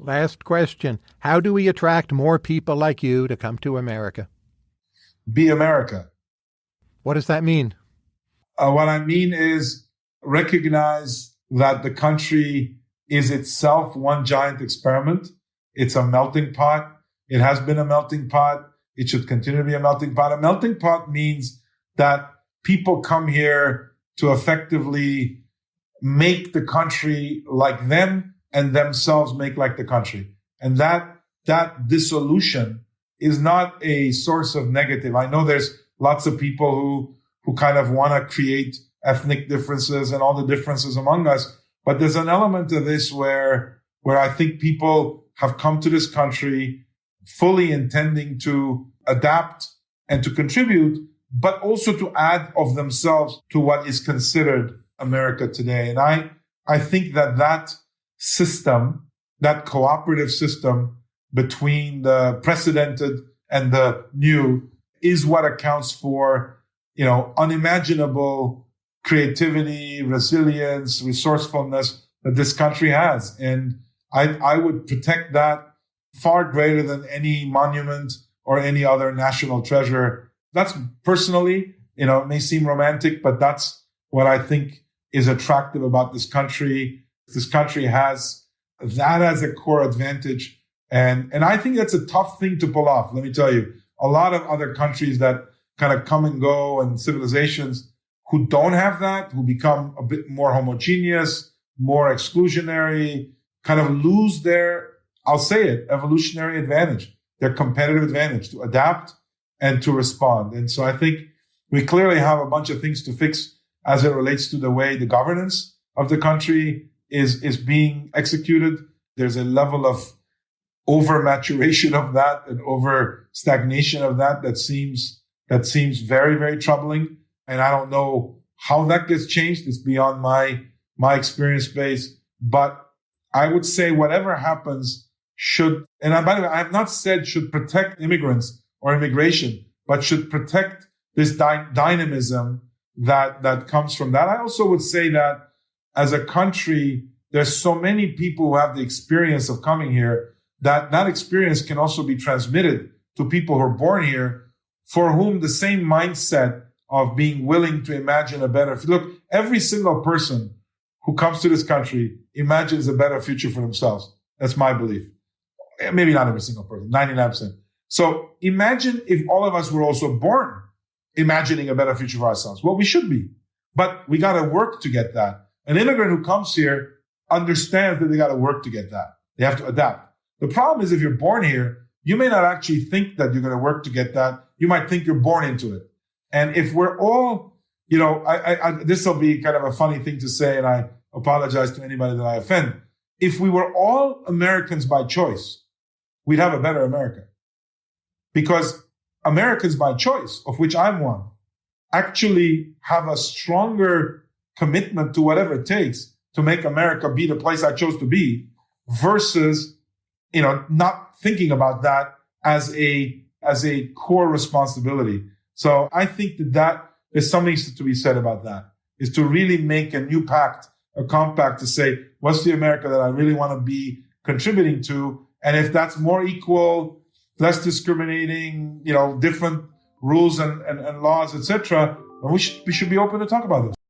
Last question. How do we attract more people like you to come to America? Be America. What does that mean? What I mean is recognize that the country is itself one giant experiment. It's a melting pot. It has been a melting pot. It should continue to be a melting pot. A melting pot means that people come here to effectively make the country like them and themselves make like the country. And that dissolution is not a source of negative. I know there's lots of people who kind of want to create ethnic differences and all the differences among us. But there's an element of this where I think people have come to this country fully intending to adapt and to contribute, but also to add of themselves to what is considered America today. And I think that system, that cooperative system between the precedented and the new is what accounts for, unimaginable creativity, resilience, resourcefulness that this country has. And I would protect that far greater than any monument or any other national treasure. That's personally, it may seem romantic, but that's what I think is attractive about this country. This country has that as a core advantage. And I think that's a tough thing to pull off. Let me tell you, a lot of other countries that kind of come and go and civilizations who don't have that, who become a bit more homogeneous, more exclusionary, kind of lose their, I'll say it, evolutionary advantage, their competitive advantage to adapt and to respond. And so I think we clearly have a bunch of things to fix as it relates to the way the governance of the country is being executed. There's a level of over maturation of that and over stagnation of that seems very, very troubling. And I don't know how that gets changed. It's beyond my experience base. But I would say whatever happens should, and by the way, I have not said should protect immigrants or immigration, but should protect this dynamism that comes from that. I also would say that as a country, there's so many people who have the experience of coming here that experience can also be transmitted to people who are born here for whom the same mindset of being willing to imagine a better future. Look, every single person who comes to this country imagines a better future for themselves. That's my belief. Maybe not every single person, 99%. So imagine if all of us were also born imagining a better future for ourselves. Well, we should be, but we got to work to get that. An immigrant who comes here understands that they got to work to get that. They have to adapt. The problem is if you're born here, you may not actually think that you're going to work to get that. You might think you're born into it. And if we're all, this will be kind of a funny thing to say, and I apologize to anybody that I offend. If we were all Americans by choice, we'd have a better America. Because Americans by choice, of which I'm one, actually have a stronger commitment to whatever it takes to make America be the place I chose to be versus, not thinking about that as a core responsibility. So I think that there's something to be said about that, is to really make a new pact, a compact to say, what's the America that I really want to be contributing to? And if that's more equal, less discriminating, different rules and laws, etc., we should be open to talk about this.